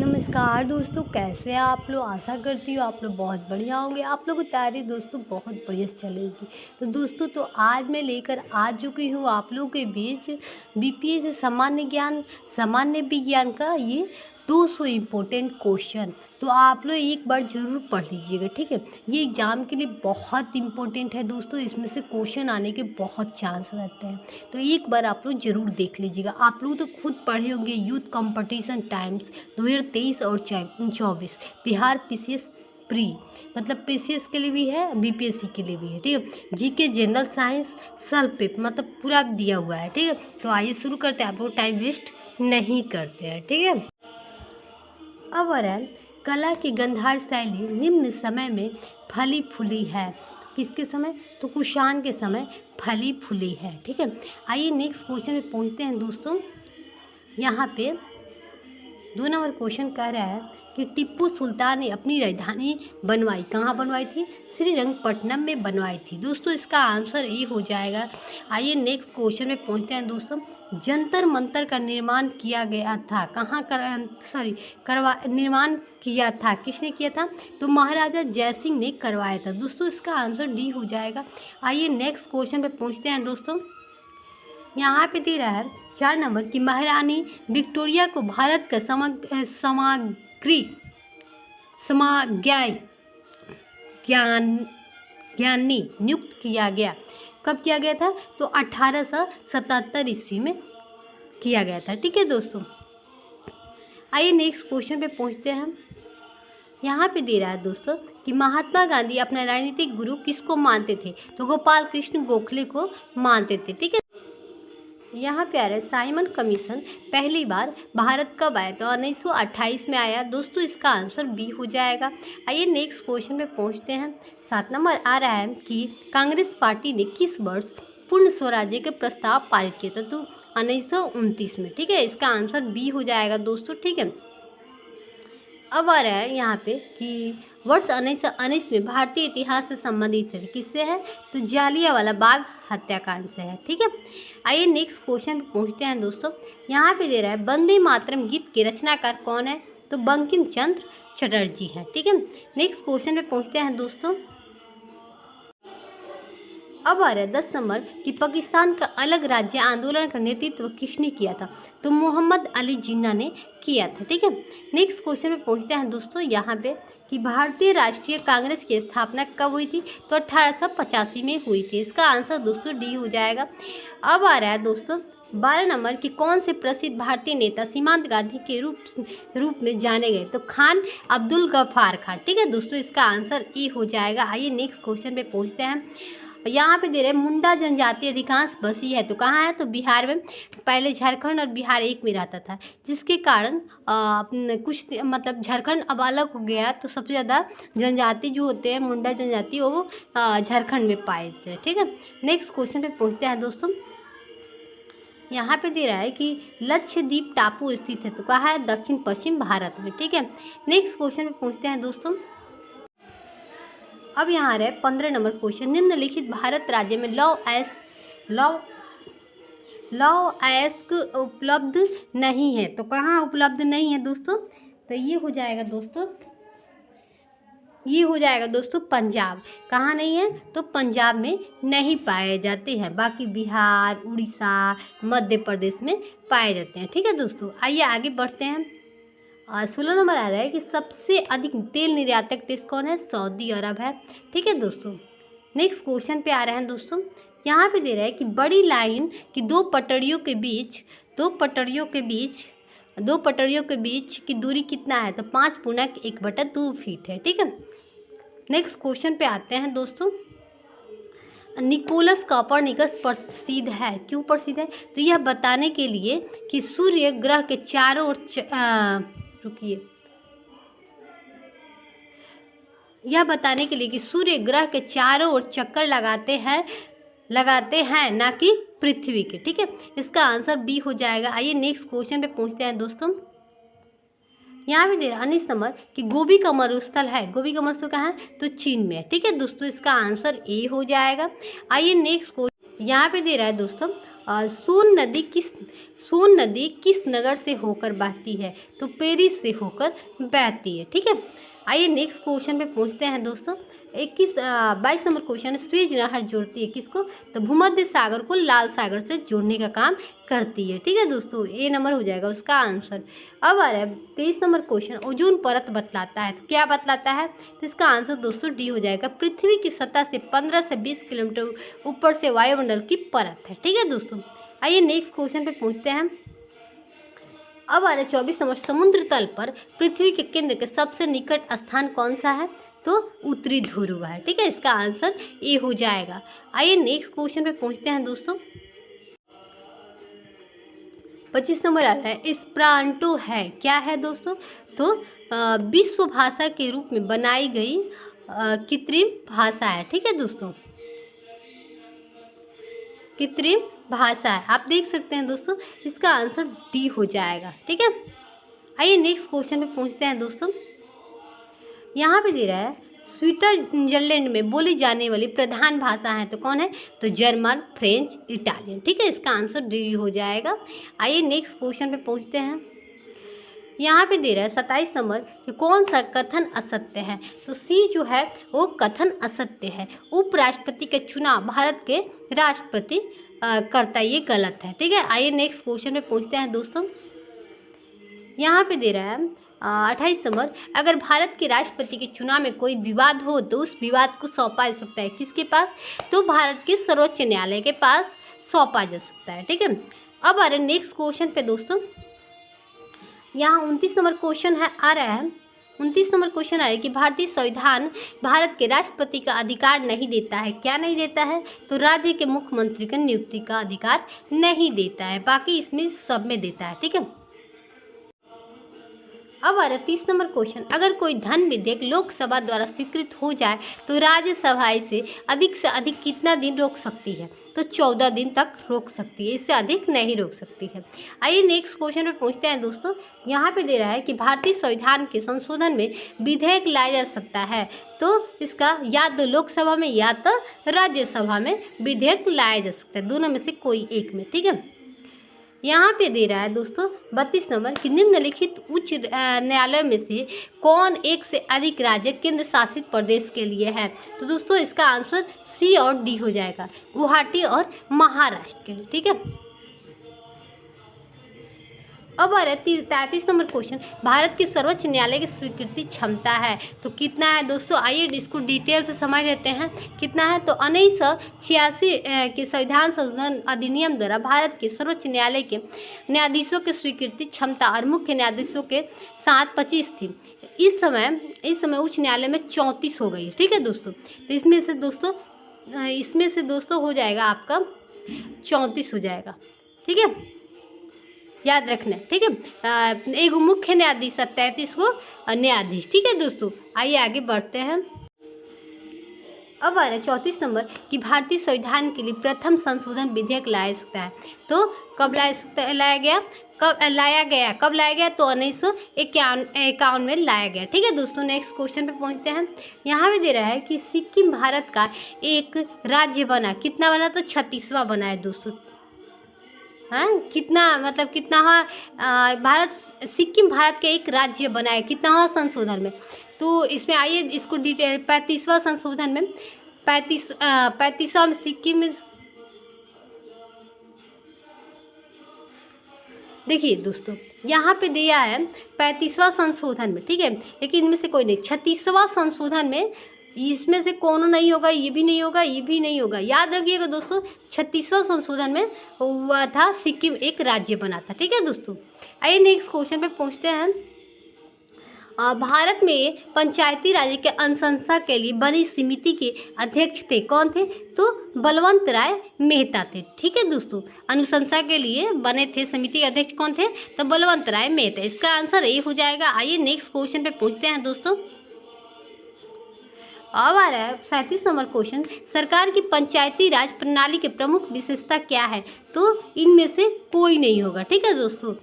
नमस्कार दोस्तों, कैसे हैं आप लोग। आशा करती हूँ आप लोग बहुत बढ़िया होंगे। आप लोगों की तैयारी दोस्तों बहुत बढ़िया से चलेगी। तो दोस्तों आज मैं लेकर आ चुकी हूँ आप लोगों के बीच बीपीएससी सामान्य विज्ञान का ये 200 इम्पोर्टेंट क्वेश्चन। तो आप लोग एक बार ज़रूर पढ़ लीजिएगा, ठीक है। ये एग्ज़ाम के लिए बहुत इम्पोर्टेंट है दोस्तों, इसमें से क्वेश्चन आने के बहुत चांस रहते हैं। तो एक बार आप लोग ज़रूर देख लीजिएगा। आप लोग तो खुद पढ़े होंगे, यूथ कंपटीशन टाइम्स 2023 और 24 बिहार पीसीएस प्री, मतलब पीसीएस के लिए भी है, बीपीएससी के लिए भी है, ठीक है। GK general science self paper मतलब पूरा दिया हुआ है, ठीक है। तो आइए शुरू करते हैं, आप लोग टाइम वेस्ट नहीं करते हैं, ठीक है। अब आ रहा है, कला की गंधार शैली निम्न समय में फली फूली है। किसके समय? तो कुषाण के समय फली फूली है, ठीक है। आइए नेक्स्ट क्वेश्चन में पहुंचते हैं दोस्तों। यहाँ पे 2 नंबर क्वेश्चन कह रहा है कि टीपू सुल्तान ने अपनी राजधानी बनवाई, कहाँ बनवाई थी? श्रीरंगपट्टनम में बनवाई थी दोस्तों। इसका आंसर ए हो जाएगा। आइए नेक्स्ट क्वेश्चन में पहुंचते हैं दोस्तों। जंतर मंतर का निर्माण किया गया था, निर्माण किया था, किसने किया था? तो महाराजा जयसिंह ने करवाया था दोस्तों। इसका आंसर डी हो जाएगा। आइए नेक्स्ट क्वेश्चन पे पहुंचते हैं दोस्तों। यहाँ पे दे रहा है 4 नंबर की महारानी विक्टोरिया को भारत का ज्ञानी नियुक्त किया गया। कब किया गया था? तो 1877 ईस्वी में किया गया था, ठीक है दोस्तों। आइए नेक्स्ट क्वेश्चन पे पहुंचते हैं। यहाँ पे दे रहा है दोस्तों कि महात्मा गांधी अपना राजनीतिक गुरु किसको मानते थे? तो गोपाल कृष्ण गोखले को मानते थे, ठीक है। यहाँ पे आ रहा है साइमन कमीशन पहली बार भारत कब आया? तो 1928 में आया दोस्तों। इसका आंसर बी हो जाएगा। आइए नेक्स्ट क्वेश्चन पे पहुँचते हैं। 7 नंबर आ रहा है कि कांग्रेस पार्टी ने किस वर्ष पूर्ण स्वराज्य के प्रस्ताव पारित किया था? तो 1929 में, ठीक है। इसका आंसर बी हो जाएगा दोस्तों, ठीक है। अब आ रहा है यहाँ पे कि वर्ष 1919 में भारतीय इतिहास से संबंधित है, किससे है? तो जालियांवाला बाग हत्याकांड से है, ठीक है। आइए नेक्स्ट क्वेश्चन पे पहुँचते हैं दोस्तों। यहाँ पे दे रहा है वंदे मातरम गीत के रचनाकार कौन है? तो बंकिम चंद्र चटर्जी हैं, ठीक है। नेक्स्ट क्वेश्चन पे पहुँचते हैं दोस्तों। अब आ रहा है 10 नंबर कि पाकिस्तान का अलग राज्य आंदोलन का नेतृत्व किसने किया था? तो मोहम्मद अली जिन्ना ने किया था, ठीक है। नेक्स्ट क्वेश्चन में पहुंचते हैं दोस्तों। यहाँ पे कि भारतीय राष्ट्रीय कांग्रेस की स्थापना कब हुई थी? तो 1885 में हुई थी। इसका आंसर दोस्तों डी हो जाएगा। अब आ रहा है दोस्तों 12 नंबर कि कौन से प्रसिद्ध भारतीय नेता सीमांत गांधी के रूप में जाने गए? तो खान अब्दुल गफ्फार खान, ठीक है दोस्तों। इसका आंसर ई हो जाएगा। आइए नेक्स्ट क्वेश्चन पे पहुँचते हैं। यहाँ पे दे रहे मुंडा जनजाति अधिकांश बसी है, तो कहाँ है? तो बिहार में। पहले झारखंड और बिहार एक में रहता था, जिसके कारण कुछ मतलब झारखंड अब अलग हो गया। तो सबसे ज़्यादा जनजाति जो होते हैं मुंडा जनजाति, वो झारखंड में पाए जाते हैं, ठीक है। नेक्स्ट क्वेश्चन पे पहुँचते हैं दोस्तों। यहाँ पे दे रहा है कि लक्षद्वीप टापू स्थित है, तो कहाँ है? दक्षिण पश्चिम भारत में, ठीक है। नेक्स्ट क्वेश्चन पे पहुँचते हैं दोस्तों। अब यहाँ आ रहा है 15 नंबर क्वेश्चन। निम्नलिखित भारत राज्य में लौ अयस्क उपलब्ध नहीं है, तो कहाँ उपलब्ध नहीं है दोस्तों? तो ये हो जाएगा दोस्तों पंजाब। कहाँ नहीं है? तो पंजाब में नहीं पाए जाते हैं, बाकी बिहार, उड़ीसा, मध्य प्रदेश में पाए जाते हैं, ठीक है दोस्तों। आइए आगे बढ़ते हैं। 16 नंबर आ रहा है कि सबसे अधिक तेल निर्यातक देश कौन है? सऊदी अरब है, ठीक है दोस्तों। नेक्स्ट क्वेश्चन पे आ रहे हैं दोस्तों। यहाँ पे दे रहा है कि बड़ी लाइन की दो पटरियों के बीच की दूरी कितना है? तो 5/1/2 फीट है, ठीक है। नेक्स्ट क्वेश्चन पे आते हैं दोस्तों। निकोलस कॉपरनिकस प्रसिद्ध है, क्यों प्रसिद्ध है? तो यह बताने के लिए कि सूर्य ग्रह के चारों ओर सूर्य ग्रह के चारों ओर चक्कर लगाते हैं ना कि पृथ्वी के, ठीक है। इसका आंसर बी हो जाएगा। आइए नेक्स्ट क्वेश्चन पे पहुंचते हैं दोस्तों। यहाँ पे दे रहा है 19 नंबर कि गोबी का मरुस्थल है। गोबी का मरुस्थल कहाँ है? तो चीन में है, ठीक है दोस्तों। इसका आंसर ए हो जाएगा। आइए नेक्स्ट क्वेश्चन। यहाँ पे दे रहा है दोस्तों सोन नदी किस नगर से होकर बहती है? तो पेरिस से होकर बहती है। ठीक है, आइए नेक्स्ट क्वेश्चन पे पहुंचते हैं दोस्तों। 22 नंबर क्वेश्चन है, स्वेज नहर जोड़ती है किसको? तो भूमध्य सागर को लाल सागर से जोड़ने का काम करती है। ठीक है दोस्तों, ए नंबर हो जाएगा उसका आंसर। अब आ रहा है 23 नंबर क्वेश्चन, ओजोन परत बतलाता है। तो क्या बतलाता है? तो इसका आंसर दोस्तों डी हो जाएगा। पृथ्वी की सतह से 15 से 20 किलोमीटर ऊपर से वायुमंडल की परत है। ठीक है दोस्तों, आइए नेक्स्ट क्वेश्चन पे पहुँचते हैं। अब आ रहा है 24 नंबर, समुद्र तल पर पृथ्वी के केंद्र के सबसे निकट स्थान कौन सा है? तो उत्तरी ध्रुव है। ठीक है, इसका आंसर ए हो जाएगा। आइए नेक्स्ट क्वेश्चन पे पहुंचते हैं दोस्तों। 25 नंबर आ रहा है, एस्पेरांतो है, क्या है दोस्तों? तो विश्व भाषा के रूप में बनाई गई कृत्रिम भाषा है। ठीक है दोस्तों, कृत्रिम भाषा है, आप देख सकते हैं दोस्तों। इसका आंसर डी हो जाएगा। ठीक है, आइए नेक्स्ट क्वेश्चन पे पहुंचते हैं दोस्तों। यहाँ पे दे रहा है स्विट्जरलैंड में बोली जाने वाली प्रधान भाषा है, तो कौन है? तो जर्मन, फ्रेंच, इटालियन। ठीक है, इसका आंसर डी हो जाएगा। आइए नेक्स्ट क्वेश्चन पे पहुंचते हैं। यहाँ पे दे रहा है 27 नंबर कि कौन सा कथन असत्य है? तो सी जो है वो कथन असत्य है। उपराष्ट्रपति का चुनाव भारत के राष्ट्रपति करता, ये गलत है। ठीक है, आइए नेक्स्ट क्वेश्चन पे पहुंचते हैं दोस्तों। यहाँ पे दे रहा है 28 नंबर, अगर भारत के राष्ट्रपति के चुनाव में कोई विवाद हो तो उस विवाद को सौंपा जा सकता है किसके पास? तो भारत के सर्वोच्च न्यायालय के पास सौंपा जा सकता है। ठीक है, अब आ रहे नेक्स्ट क्वेश्चन पे दोस्तों। यहाँ 29 नंबर क्वेश्चन आ रहा है 29 नंबर क्वेश्चन आ रहा है कि भारतीय संविधान भारत के राष्ट्रपति का अधिकार नहीं देता है। क्या नहीं देता है? तो राज्य के मुख्यमंत्री की नियुक्ति का अधिकार नहीं देता है, बाकी इसमें सब में देता है। ठीक है, अब आ रहा है 30 नंबर क्वेश्चन, अगर कोई धन विधेयक लोकसभा द्वारा स्वीकृत हो जाए तो राज्यसभा इसे अधिक से अधिक कितना दिन रोक सकती है? तो 14 दिन तक रोक सकती है, इससे अधिक नहीं रोक सकती है। आइए नेक्स्ट क्वेश्चन पे पहुंचते हैं दोस्तों। यहाँ पे दे रहा है कि भारतीय संविधान के संशोधन में विधेयक लाया जा सकता है, तो इसका या तो लोकसभा में या तो राज्यसभा में विधेयक लाया जा सकता है, दोनों में से कोई एक में। ठीक है, यहाँ पे दे रहा है दोस्तों 32 नंबर कि निम्नलिखित उच्च न्यायालय में से कौन एक से अधिक राज्य केंद्र शासित प्रदेश के लिए है? तो दोस्तों इसका आंसर सी और डी हो जाएगा, गुवाहाटी और महाराष्ट्र के लिए। ठीक है, अब आ रहा है 33 नंबर क्वेश्चन, भारत के सर्वोच्च न्यायालय की स्वीकृति क्षमता है, तो कितना है दोस्तों? आइए इसको डिटेल से समझ लेते हैं कितना है। तो 1986 के संविधान संशोधन अधिनियम द्वारा भारत के सर्वोच्च न्यायालय के न्यायाधीशों की स्वीकृति क्षमता और मुख्य न्यायाधीशों के साथ 25 थी। इस समय उच्च न्यायालय में 34 हो गई। ठीक है दोस्तों, तो इसमें से दोस्तों हो जाएगा आपका 34 हो जाएगा। ठीक है, याद रखना। ठीक है, एक मुख्य न्यायाधीश 33 को न्यायाधीश। ठीक है दोस्तों, आइए आगे बढ़ते हैं। अब आ रहा है 34 नंबर कि भारतीय संविधान के लिए प्रथम संशोधन विधेयक लाया सकता है, तो कब लाया गया? कब लाया गया? तो 1951 में लाया गया। ठीक है दोस्तों, नेक्स्ट क्वेश्चन पे पहुंचते हैं। यहाँ पे दे रहा है कि सिक्किम भारत का एक राज्य बना, कितना बना? तो 36वां बना है दोस्तों। हाँ, कितना सिक्किम भारत के एक राज्य बनाए, कितना संशोधन में? तो इसमें आइए इसको डिटेल 35वां संशोधन में 35वां में सिक्किम में देखिए दोस्तों, यहाँ पे दिया है 35वां संशोधन में। ठीक है, लेकिन इनमें से कोई नहीं। 36वां संशोधन में इसमें से कौन नहीं होगा? ये भी नहीं होगा, ये भी नहीं होगा। याद रखिएगा दोस्तों, 36वां संशोधन में हुआ था, सिक्किम एक राज्य बना था। ठीक है दोस्तों, आइए नेक्स्ट क्वेश्चन पे पहुंचते हैं। भारत में पंचायती राज के अनुशंसा के लिए बनी समिति के अध्यक्ष थे, कौन थे? तो बलवंत राय मेहता थे। ठीक है दोस्तों, अनुशंसा के लिए बने थे समिति के अध्यक्ष कौन थे? तो बलवंत राय मेहता। इसका आंसर ए हो जाएगा। आइए नेक्स्ट क्वेश्चन पे पहुंचते हैं दोस्तों। अब आ रहा है 37 नंबर क्वेश्चन, सरकार की पंचायती राज प्रणाली की प्रमुख विशेषता क्या है? तो इनमें से कोई नहीं होगा। ठीक है दोस्तों,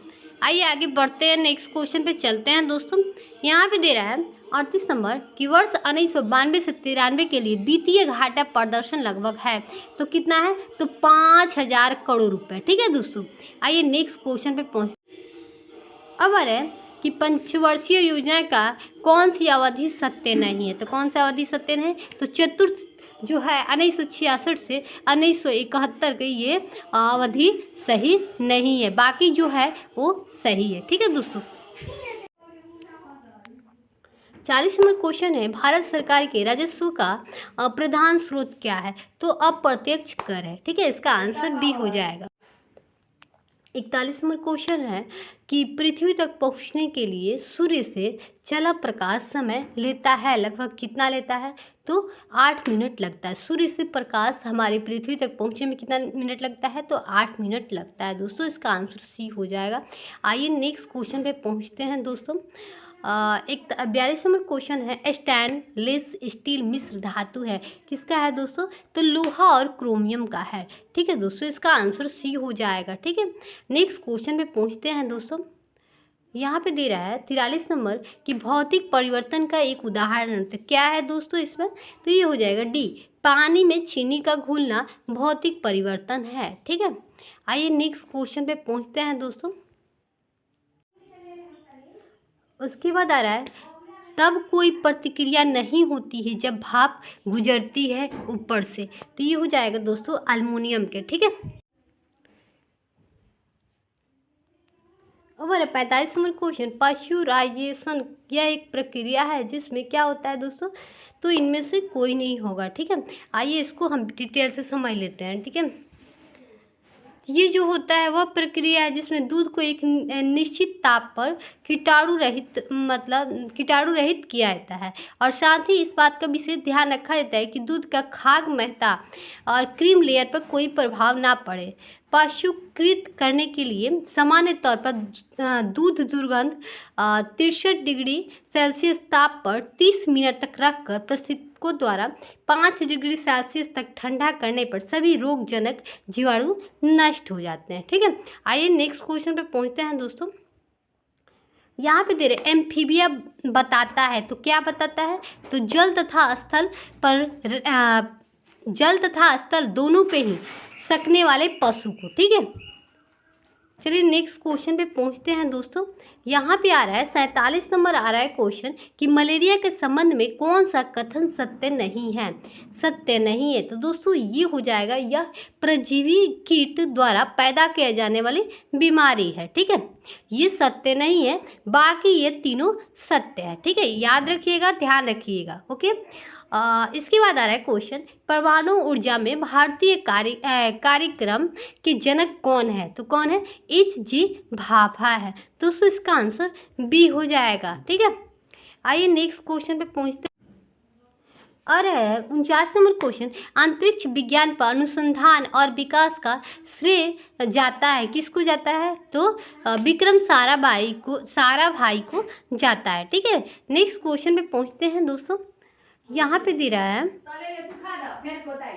आइए आगे बढ़ते हैं, नेक्स्ट क्वेश्चन पे चलते हैं दोस्तों। यहाँ पे दे रहा है 38 नंबर कि वर्ष 1992 से 93 के लिए वित्तीय घाटा प्रदर्शन लगभग है, तो कितना है, तो 5,000 करोड़ रुपए। ठीक है दोस्तों, आइए नेक्स्ट क्वेश्चन पे पहुँच। अब आ रहा है कि पंचवर्षीय योजना का कौन सी अवधि सत्य नहीं है, तो कौन सा अवधि सत्य नहीं है, तो चतुर्थ जो है 1966 से 1971 की ये अवधि सही नहीं है, बाकी जो है वो सही है। ठीक है दोस्तों, 40 नंबर क्वेश्चन है, भारत सरकार के राजस्व का प्रधान स्रोत क्या है, तो अप्रत्यक्ष कर है। ठीक है, इसका आंसर बी हो जाएगा। 41 नंबर क्वेश्चन है कि पृथ्वी तक पहुंचने के लिए सूर्य से चला प्रकाश समय लेता है, लगभग कितना लेता है, तो 8 मिनट लगता है। सूर्य से प्रकाश हमारी पृथ्वी तक पहुंचने में कितना मिनट लगता है, तो 8 मिनट लगता है दोस्तों, इसका आंसर सी हो जाएगा। आइए नेक्स्ट क्वेश्चन पे पहुंचते हैं दोस्तों। 42 नंबर क्वेश्चन है, स्टेनलेस स्टील मिश्र धातु है, किसका है दोस्तों, तो लोहा और क्रोमियम का है। ठीक है दोस्तों, इसका आंसर सी हो जाएगा। ठीक है, नेक्स्ट क्वेश्चन पे पहुंचते हैं दोस्तों। यहाँ पे दे रहा है 43 नंबर कि भौतिक परिवर्तन का एक उदाहरण, तो क्या है दोस्तों इसमें, तो ये हो जाएगा डी, पानी में चीनी का घुलना भौतिक परिवर्तन है। ठीक है, आइए नेक्स्ट क्वेश्चन पे पहुंचते हैं दोस्तों। उसके बाद आ रहा है, तब कोई प्रतिक्रिया नहीं होती है जब भाप गुजरती है ऊपर से, तो ये हो जाएगा दोस्तों एल्युमिनियम के। ठीक है, और 45 नंबर क्वेश्चन, पाश्चुराइजेशन यह एक प्रक्रिया है जिसमें क्या होता है दोस्तों, तो इनमें से कोई नहीं होगा। ठीक है, आइए इसको हम डिटेल से समझ लेते हैं। ठीक है, ये जो होता है वह प्रक्रिया है जिसमें दूध को एक निश्चित ताप पर कीटाणु रहित किया जाता है, और साथ ही इस बात का विशेष ध्यान रखा जाता है कि दूध का खाद्य महत्ता और क्रीम लेयर पर कोई प्रभाव ना पड़े। पाश्चुकृत करने के लिए सामान्य तौर पर दूध दुर्गंध 63 डिग्री सेल्सियस ताप पर 30 मिनट तक रखकर प्रशिक्षकों द्वारा 5 डिग्री सेल्सियस तक ठंडा करने पर सभी रोगजनक जीवाणु नष्ट हो जाते हैं। ठीक है, आइए नेक्स्ट क्वेश्चन पे पहुंचते हैं दोस्तों। यहाँ पे दे रहे एम्फीबिया बताता है, तो क्या बताता है, तो जल तथा स्थल दोनों पे ही सकने वाले पशु को। ठीक है, चलिए नेक्स्ट क्वेश्चन पे पहुंचते हैं दोस्तों। यहाँ पे आ रहा है 47 नंबर आ रहा है क्वेश्चन कि मलेरिया के संबंध में कौन सा कथन सत्य नहीं है, तो दोस्तों ये हो जाएगा, यह परजीवी कीट द्वारा पैदा किया जाने वाली बीमारी है। ठीक है, ये सत्य नहीं है, बाकी ये तीनों सत्य है। ठीक है, याद रखिएगा, ध्यान रखिएगा। ओके, इसके बाद आ रहा है क्वेश्चन, परमाणु ऊर्जा में भारतीय कार्यक्रम के जनक कौन है, तो कौन है, H.G. भाभा है। दोस्तों इसका आंसर बी हो जाएगा। ठीक है, आइए नेक्स्ट क्वेश्चन पे पहुंचते हैं। और 49 नंबर क्वेश्चन, अंतरिक्ष विज्ञान पर अनुसंधान और विकास का श्रेय जाता है, किसको जाता है, तो विक्रम साराभाई को जाता है। ठीक है, नेक्स्ट क्वेश्चन पे पहुंचते हैं दोस्तों। यहाँ पे दे रहा है,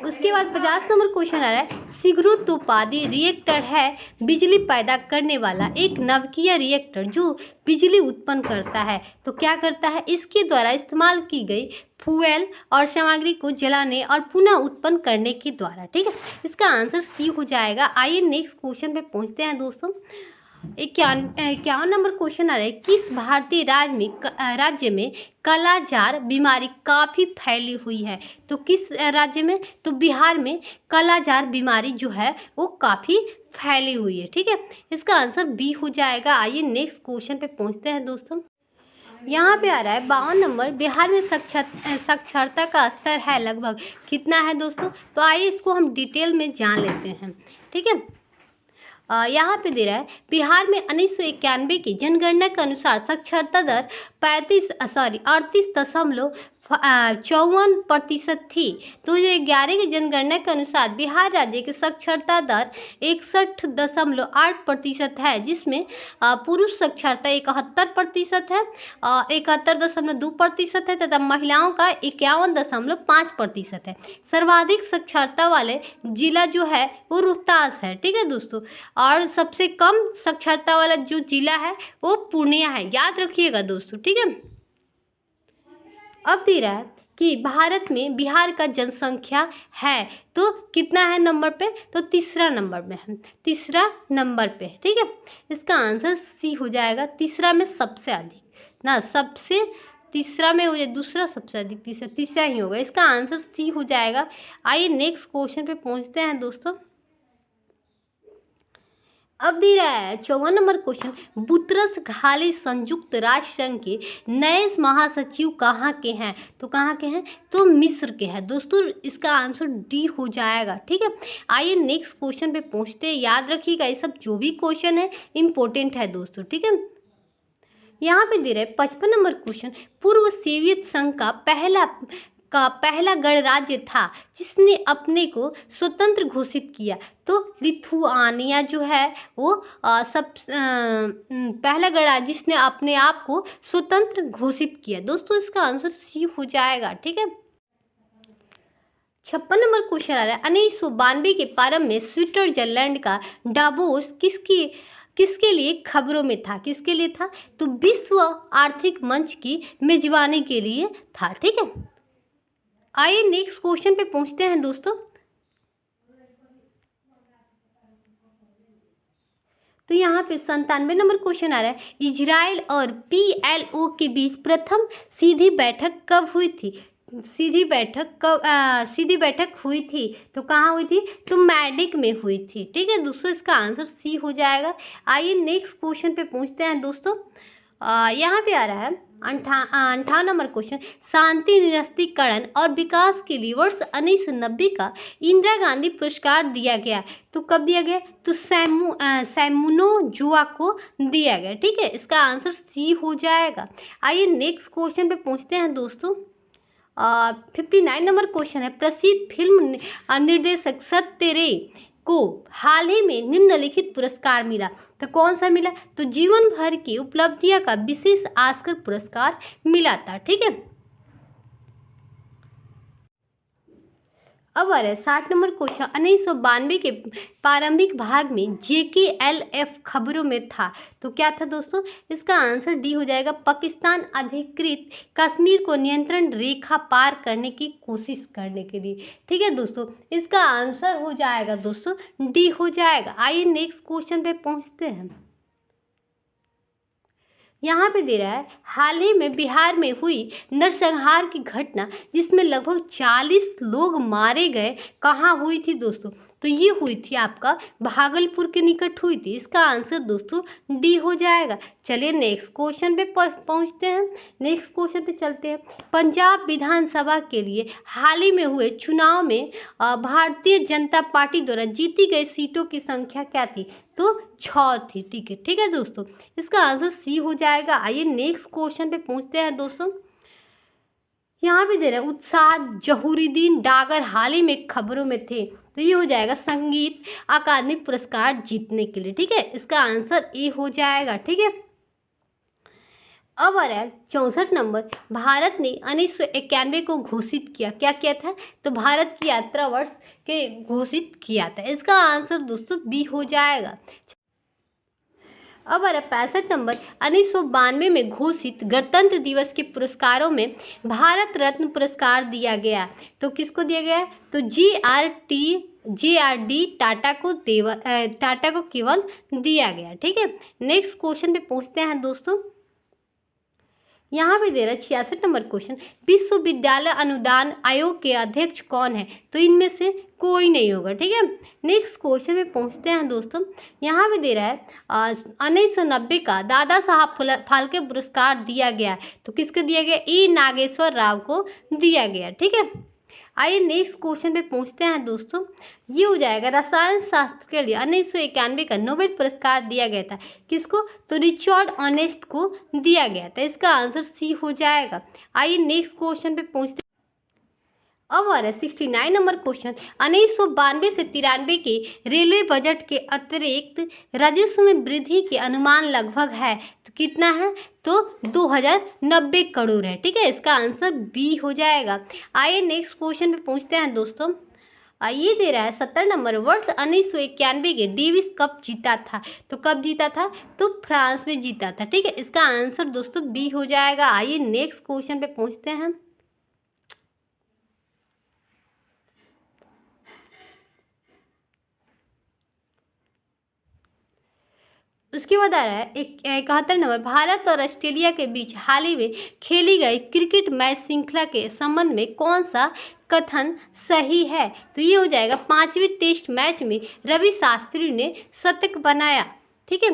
उसके बाद 50 नंबर क्वेश्चन आ रहा है, शीघ्रोत्पादी रिएक्टर है बिजली पैदा करने वाला एक नाभिकीय रिएक्टर जो बिजली उत्पन्न करता है, तो क्या करता है, इसके द्वारा इस्तेमाल की गई फ्यूल और सामग्री को जलाने और पुनः उत्पन्न करने के द्वारा। ठीक है, इसका आंसर सी हो जाएगा। आइए नेक्स्ट क्वेश्चन पे पहुंचते हैं दोस्तों। 51 नंबर क्वेश्चन आ रहा है, किस भारतीय राज्य में कालाजार बीमारी काफ़ी फैली हुई है, तो किस राज्य में, तो बिहार में कालाजार बीमारी जो है वो काफ़ी फैली हुई है। ठीक है, इसका आंसर बी हो जाएगा। आइए नेक्स्ट क्वेश्चन पे पहुंचते हैं दोस्तों। यहाँ पे आ रहा है 52 नंबर, बिहार में साक्षरता का स्तर है लगभग कितना है दोस्तों, तो आइए इसको हम डिटेल में जान लेते हैं। ठीक है, यहाँ पे दे रहा है, बिहार में 1991 की जनगणना के अनुसार साक्षरता दर 38.5 54% थी। 2011 की जनगणना के अनुसार बिहार राज्य की साक्षरता दर 61.8% है, जिसमें पुरुष साक्षरता 71% है, 71.2% है तथा महिलाओं का 51.5% है। सर्वाधिक साक्षरता वाले जिला जो है वो रोहतास है, ठीक है दोस्तों। और सबसे कम साक्षरता वाला जो जिला है वो पूर्णिया है, याद रखिएगा दोस्तों, ठीक है। अब दे रहा है कि भारत में बिहार का जनसंख्या है तो कितना है नंबर पे, तो तीसरा नंबर में है, तीसरा नंबर पे, ठीक है। इसका आंसर सी हो जाएगा, तीसरा में सबसे अधिक ना, सबसे तीसरा में हो जाए, दूसरा सबसे अधिक, तीसरा तीसरा ही होगा, इसका आंसर सी हो जाएगा। आइए नेक्स्ट क्वेश्चन पे पहुंचते हैं दोस्तों। अब दे रहा है 54 नंबर क्वेश्चन, बुतरस घाली संयुक्त राष्ट्र संघ के नए महासचिव कहाँ के हैं, तो कहाँ के हैं, तो मिस्र के हैं दोस्तों, इसका आंसर डी हो जाएगा, ठीक है। आइए नेक्स्ट क्वेश्चन पे पहुंचते हैं, याद रखिएगा ये सब जो भी क्वेश्चन है इंपॉर्टेंट है दोस्तों, ठीक है। यहाँ पे दे रहे हैं 55 नंबर क्वेश्चन, पूर्व सोवियत संघ का पहला गणराज्य था जिसने अपने को स्वतंत्र घोषित किया, तो लिथुआनिया जो है वो पहला गणराज्य जिसने अपने आप को स्वतंत्र घोषित किया दोस्तों, इसका आंसर सी हो जाएगा, ठीक है। 56 नंबर क्वेश्चन आ रहा है, 1992 के प्रारंभ में स्विट्जरलैंड का डावोस किसके लिए खबरों में था, किसके लिए था, तो विश्व आर्थिक मंच की मेजबानी के लिए था, ठीक है। आइए नेक्स्ट क्वेश्चन पे पहुंचते हैं दोस्तों। तो यहाँ पे 97 नंबर क्वेश्चन आ रहा है, इजराइल और PLO के बीच प्रथम सीधी बैठक कब हुई थी, सीधी बैठक हुई थी, तो कहाँ हुई थी, तो मैड्रिड में हुई थी, ठीक है दोस्तों, इसका आंसर सी हो जाएगा। आइए नेक्स्ट क्वेश्चन पे पहुंचते हैं दोस्तों। यहाँ पे आ रहा है 58 नंबर क्वेश्चन, शांति निरस्त्रीकरण और विकास के लिए वर्ष 1990 का इंदिरा गांधी पुरस्कार दिया गया, तो कब दिया गया, तो सैमुनोजुआ को दिया गया, ठीक है, इसका आंसर सी हो जाएगा। आइए नेक्स्ट क्वेश्चन पे पहुंचते हैं दोस्तों। 59 नंबर क्वेश्चन है, प्रसिद्ध फिल्म निर्देशक सत्य रे को हाल ही में निम्नलिखित पुरस्कार मिला, तो कौन सा मिला, तो जीवन भर की उपलब्धियां का विशेष ऑस्कर पुरस्कार मिला था, ठीक है। अब आ रहा है 60 नंबर क्वेश्चन, 1992 के प्रारंभिक भाग में JKLF खबरों में था, तो क्या था दोस्तों, इसका आंसर डी हो जाएगा, पाकिस्तान अधिकृत कश्मीर को नियंत्रण रेखा पार करने की कोशिश करने के लिए, ठीक है दोस्तों, इसका आंसर हो जाएगा दोस्तों डी हो जाएगा। आइए नेक्स्ट क्वेश्चन पे पहुंचते हैं। यहाँ पे दे रहा है, हाल ही में बिहार में हुई नरसंहार की घटना जिसमें लगभग 40 लोग मारे गए, कहाँ हुई थी दोस्तों, तो ये हुई थी आपका भागलपुर के निकट हुई थी, इसका आंसर दोस्तों डी हो जाएगा। चलिए नेक्स्ट क्वेश्चन पे पहुँचते हैं, नेक्स्ट क्वेश्चन पे चलते हैं। पंजाब विधानसभा के लिए हाल ही में हुए चुनाव में भारतीय जनता पार्टी द्वारा जीती गई सीटों की संख्या क्या थी, तो 6 थी, ठीक है दोस्तों, इसका आंसर सी हो जाएगा। आइए नेक्स्ट क्वेश्चन पे पहुंचते हैं दोस्तों। यहाँ पे दे रहे हैं, उत्साह जहूरुद्दीन डागर हाल ही में खबरों में थे, तो ये हो जाएगा संगीत अकादमी पुरस्कार जीतने के लिए, ठीक है, इसका आंसर ए हो जाएगा, ठीक है। अब आ रहा है 64 नंबर, भारत ने 1991 को घोषित किया, क्या किया था, तो भारत की यात्रा वर्ष के घोषित किया था, इसका आंसर दोस्तों बी हो जाएगा। अब आ रहा 65 नंबर, 1992 में घोषित गणतंत्र दिवस के पुरस्कारों में भारत रत्न पुरस्कार दिया गया, तो किसको दिया गया, तो JRD टाटा को केवल दिया गया, ठीक है। नेक्स्ट क्वेश्चन पे पहुंचते हैं दोस्तों। यहाँ पे दे रहा है 66 नंबर क्वेश्चन, विश्वविद्यालय अनुदान आयोग के अध्यक्ष कौन है, तो इनमें से कोई नहीं होगा, ठीक है। नेक्स्ट क्वेश्चन में पहुँचते हैं दोस्तों। यहाँ पे दे रहा है 1990 का दादा साहब फाल्के पुरस्कार दिया गया, तो किसको दिया गया, E नागेश्वर राव को दिया गया, ठीक है। आइए नेक्स्ट क्वेश्चन पे पहुंचते हैं दोस्तों। ये हो जाएगा रसायन शास्त्र के लिए 1991 का नोबेल पुरस्कार दिया गया था किसको? तो रिचर्ड अर्नेस्ट को दिया गया था। इसका आंसर सी हो जाएगा। आइए नेक्स्ट क्वेश्चन पे पहुंचते। अब आ रहा है 69 नंबर क्वेश्चन। 1992 से 93 के रेलवे बजट के अतिरिक्त राजस्व में वृद्धि के अनुमान लगभग है, तो कितना है? तो 2090 करोड़ है। ठीक है, इसका आंसर बी हो जाएगा। आइए नेक्स्ट क्वेश्चन पे पहुंचते हैं दोस्तों। ये दे रहा है 70 नंबर। वर्ष 1991 के डेविस कप जीता था, तो कब जीता था? तो फ्रांस में जीता था। ठीक है, इसका आंसर दोस्तों बी हो जाएगा। आइए नेक्स्ट क्वेश्चन पे पहुंचते हैं। उसके बाद आ रहा है 71 नंबर। भारत और ऑस्ट्रेलिया के बीच हाल ही में खेली गई क्रिकेट मैच श्रृंखला के संबंध में कौन सा कथन सही है? तो ये हो जाएगा 5वें टेस्ट मैच में रवि शास्त्री ने शतक बनाया। ठीक है,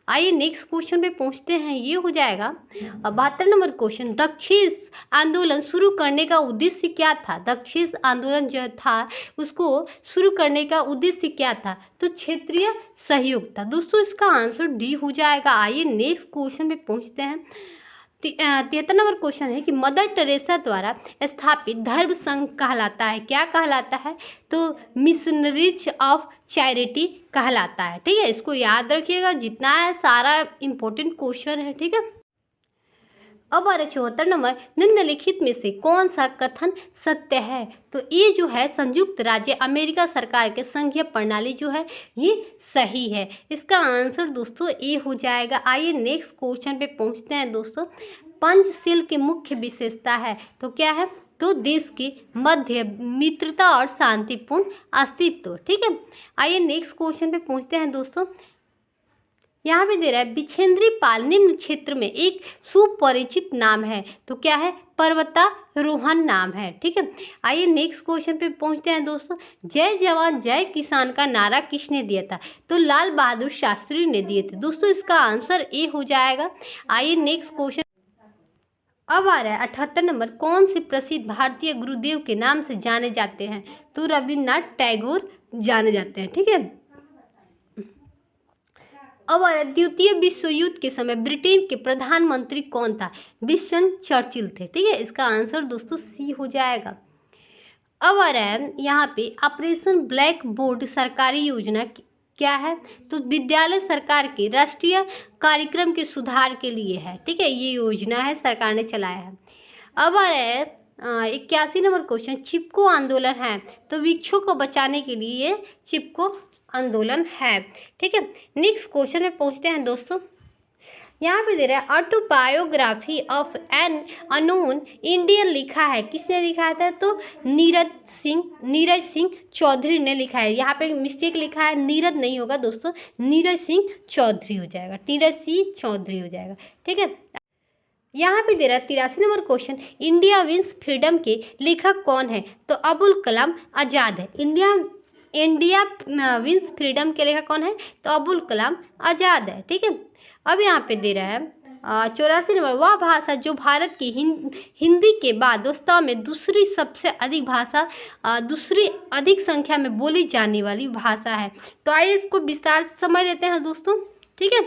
आइए नेक्स्ट क्वेश्चन पे पहुंचते हैं। ये हो जाएगा 72 नंबर क्वेश्चन। दक्षिण आंदोलन शुरू करने का उद्देश्य क्या था? दक्षिण आंदोलन जो था उसको शुरू करने का उद्देश्य क्या था? तो क्षेत्रीय सहयोग था। दोस्तों इसका आंसर डी हो जाएगा। आइए नेक्स्ट क्वेश्चन पे पहुंचते हैं। 73 नंबर क्वेश्चन है कि मदर टेरेसा द्वारा स्थापित धर्म संघ कहलाता है, क्या कहलाता है? तो मिशनरीज ऑफ चैरिटी कहलाता है। ठीक है, इसको याद रखिएगा, जितना है सारा इंपॉर्टेंट क्वेश्चन है। ठीक है, अब आ रहा 74 नंबर। निम्नलिखित में से कौन सा कथन सत्य है? तो ये जो है संयुक्त राज्य अमेरिका सरकार के संघीय प्रणाली जो है ये सही है। इसका आंसर दोस्तों ए हो जाएगा। आइए नेक्स्ट क्वेश्चन पे पहुंचते हैं दोस्तों। पंचशील की मुख्य विशेषता है, तो क्या है? तो देश के मध्य मित्रता और शांतिपूर्ण अस्तित्व। ठीक है, आइए नेक्स्ट क्वेश्चन पे पहुंचते हैं दोस्तों। यहाँ पे दे रहा है बिछेंद्री पाल निम्न क्षेत्र में एक सुपरिचित नाम है, तो क्या है? पर्वतारोहण नाम है। ठीक है, आइए नेक्स्ट क्वेश्चन पे पहुंचते हैं दोस्तों। जय जवान जय किसान का नारा किसने दिया था? तो लाल बहादुर शास्त्री ने दिए थे। दोस्तों इसका आंसर ए हो जाएगा। आइए नेक्स्ट क्वेश्चन। अब आ रहा है 78 नंबर। कौन से प्रसिद्ध भारतीय गुरुदेव के नाम से जाने जाते हैं? तो रविन्द्रनाथ टैगोर जाने जाते हैं। ठीक है, अब आ रहा है द्वितीय विश्व युद्ध के समय ब्रिटेन के प्रधानमंत्री कौन था? विंस्टन चर्चिल थे। ठीक है, इसका आंसर दोस्तों सी हो जाएगा। अब आ रहा है यहाँ पे ऑपरेशन ब्लैक बोर्ड सरकारी योजना क्या है? तो विद्यालय सरकार के राष्ट्रीय कार्यक्रम के सुधार के लिए है। ठीक है, ये योजना है सरकार ने चलाया है। अब आ रहा है 81 नंबर क्वेश्चन। चिपको आंदोलन है, तो वृक्षों को बचाने के लिए ये चिपको आंदोलन है। ठीक है, नेक्स्ट क्वेश्चन में पहुंचते हैं दोस्तों। यहाँ पे दे रहा है autobiography of an unknown Indian लिखा है, किसने लिखा था? तो नीरज सिंह चौधरी ने लिखा है। यहाँ पे मिस्टेक लिखा है, नीरज नहीं होगा दोस्तों, नीरज सिंह चौधरी हो जाएगा, नीरज सिंह चौधरी हो जाएगा। ठीक है, यहाँ पे दे रहा है 83 number question. India wins freedom के लेखक कौन है? तो अबुल कलाम आज़ाद है। इंडिया विंस फ्रीडम के लेखक कौन है? तो अबुल कलाम आज़ाद है। ठीक है, अब यहाँ पे दे रहा है 84 नंबर। वह भाषा जो भारत की हिंदी के बाद वास्तव में दूसरी सबसे अधिक भाषा दूसरी अधिक संख्या में बोली जाने वाली भाषा है। तो आइए इसको विस्तार से समझ लेते हैं दोस्तों। ठीक है,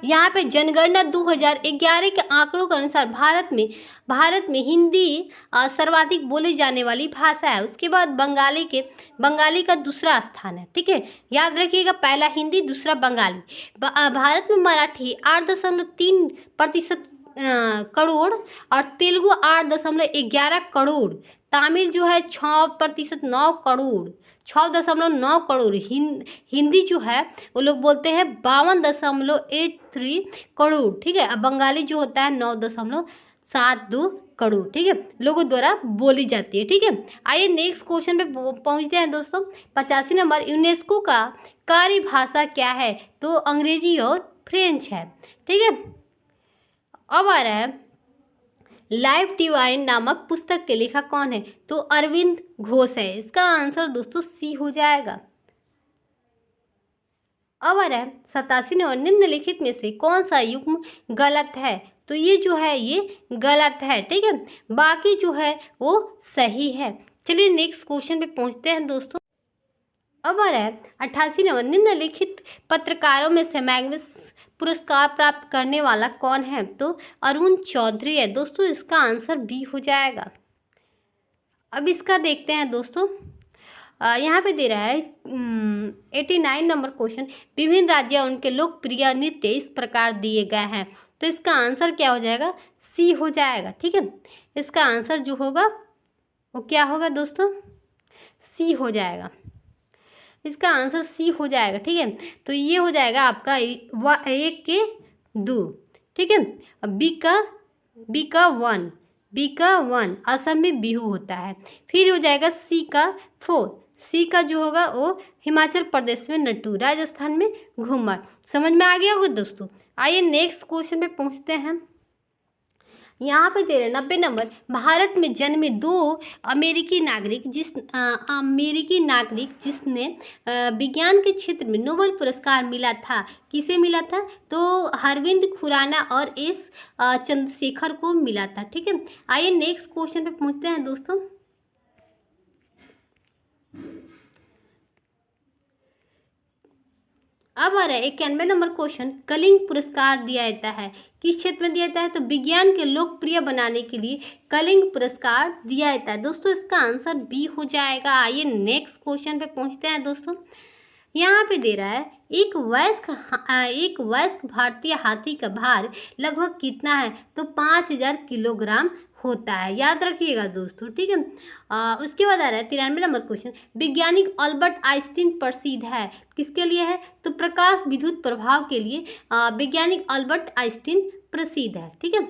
यहाँ पे जनगणना 2011 के आंकड़ों के अनुसार भारत में हिंदी सर्वाधिक बोली जाने वाली भाषा है। उसके बाद बंगाली का दूसरा स्थान है। ठीक है, याद रखिएगा, पहला हिंदी, दूसरा बंगाली। भारत में मराठी 8.3% करोड़ और तेलुगु 8.11 करोड़, तमिल जो है 6% 9 करोड़ 6.9 करोड़, हिंदी जो है वो लोग बोलते हैं 52.83 करोड़। ठीक है, अब बंगाली जो होता है 9.72 करोड़। ठीक है, लोगों द्वारा बोली जाती है। ठीक है, आइए नेक्स्ट क्वेश्चन पे पहुंचते हैं दोस्तों। 85 नंबर। यूनेस्को का कार्य भाषा क्या है? तो अंग्रेजी और फ्रेंच है। ठीक है, अब आ रहा है लाइफ डिवाइन नामक पुस्तक के लेखक कौन है? तो अरविंद घोष है। इसका आंसर दोस्तों सी हो जाएगा। अब आ रहा है 87 नंबर। निम्नलिखित में से कौन सा युग्म गलत है? तो ये जो है ये गलत है, ठीक है। बाकी जो है वो सही है। चलिए नेक्स्ट क्वेश्चन पे पहुंचते हैं दोस्तों। अब आ रहा है 88 नंबर, निम्नलिखित पत्रकारों में से मैग्सेसे पुरस्कार प्राप्त करने वाला कौन है? तो अरुण चौधरी है दोस्तों, इसका आंसर बी हो जाएगा। अब इसका देखते हैं दोस्तों। यहाँ पे दे रहा है 89 नंबर क्वेश्चन, विभिन्न राज्य उनके लोकप्रिय नृत्य इस प्रकार दिए गए हैं। तो इसका आंसर क्या हो जाएगा? सी हो जाएगा, ठीक है। इसका आंसर जो होगा वो क्या होगा दोस्तों? सी हो जाएगा। इसका आंसर सी हो जाएगा, ठीक है। तो ये हो जाएगा आपका 1 के 2, ठीक है। अब बी का 1 असम में बिहू होता है। फिर हो जाएगा सी का 4, सी का जो होगा वो हिमाचल प्रदेश में नट्टू, राजस्थान में घूमर। समझ में आ गया होगा दोस्तों। आइए नेक्स्ट क्वेश्चन पे पहुंचते हैं। यहाँ पे दे रहे 90 नंबर, भारत में जन्मे 2 अमेरिकी नागरिक जिसने विज्ञान के क्षेत्र में नोबेल पुरस्कार मिला था, किसे मिला था? तो अरविंद खुराना और एस चंद्रशेखर को मिला था, ठीक है। आइए नेक्स्ट क्वेश्चन पे पहुंचते हैं दोस्तों। अब आ रहा है 91 नंबर क्वेश्चन, कलिंग पुरस्कार दिया जाता है, किस क्षेत्र में दिया जाता है? तो विज्ञान के लोकप्रिय बनाने के लिए कलिंग पुरस्कार दिया जाता है दोस्तों, इसका आंसर बी हो जाएगा। आइए नेक्स्ट क्वेश्चन पे पहुंचते हैं दोस्तों। यहाँ पे दे रहा है एक वयस्क भारतीय हाथी का भार लगभग कितना है? तो 5000 किलोग्राम होता है, याद रखिएगा दोस्तों, ठीक है। उसके बाद आ रहा है 93 नंबर क्वेश्चन, वैज्ञानिक अल्बर्ट आइंस्टीन प्रसिद्ध है, किसके लिए है? तो प्रकाश विद्युत प्रभाव के लिए वैज्ञानिक अल्बर्ट आइंस्टीन प्रसिद्ध है, ठीक है।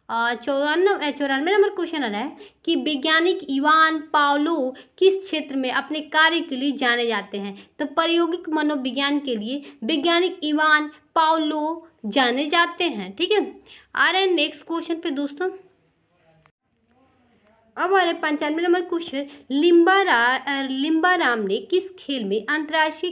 94 नंबर क्वेश्चन आ रहा है कि वैज्ञानिक इवान पावलो किस क्षेत्र में अपने कार्य के लिए जाने जाते हैं? तो प्रायोगिक मनोविज्ञान के लिए वैज्ञानिक इवान पावलो जाने जाते हैं, ठीक है। आ रहे हैं नेक्स्ट क्वेश्चन पे दोस्तों। अब आ रहे 95 नंबर क्वेश्चन, लिम्बाराम ने किस खेल में अंतर्राष्ट्रीय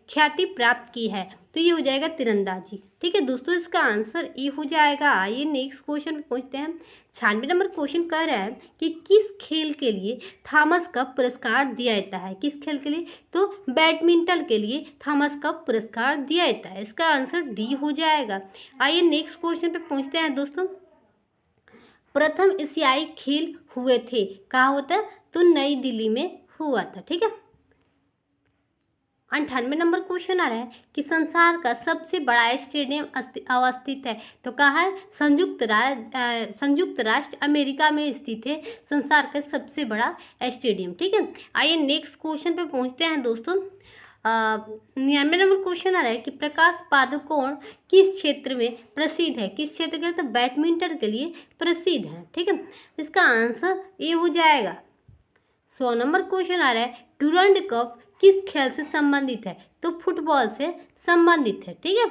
ख्याति प्राप्त की है? तो ये हो जाएगा तीरंदाजी, ठीक है दोस्तों, इसका आंसर ए हो जाएगा। आइए नेक्स्ट क्वेश्चन पे पहुंचते हैं। 96 नंबर क्वेश्चन कह रहा है कि किस खेल के लिए थॉमस कप पुरस्कार दिया जाता है? किस खेल के लिए? तो बैडमिंटन के लिए थॉमस कप पुरस्कार दिया जाता है, इसका आंसर डी हो जाएगा। आइए नेक्स्ट क्वेश्चन पे पहुंचते हैं दोस्तों। प्रथम एशियाई खेल हुए थे, कहाँ होता है? तो नई दिल्ली में हुआ था, ठीक है। 98 नंबर क्वेश्चन आ रहा है कि संसार का सबसे बड़ा स्टेडियम अवस्थित है, तो कहाँ है? संयुक्त राष्ट्र अमेरिका में स्थित है संसार का सबसे बड़ा स्टेडियम, ठीक है। आइए नेक्स्ट क्वेश्चन पे पहुंचते हैं दोस्तों। 99 नंबर क्वेश्चन आ रहा है कि प्रकाश पादुकोण किस क्षेत्र में प्रसिद्ध है? किस क्षेत्र के लिए? तो बैडमिंटन के लिए प्रसिद्ध है, ठीक है। इसका आंसर ए हो जाएगा। 100 नंबर क्वेश्चन आ रहा है डुरंड कप किस खेल से संबंधित है? तो फुटबॉल से संबंधित है, ठीक है।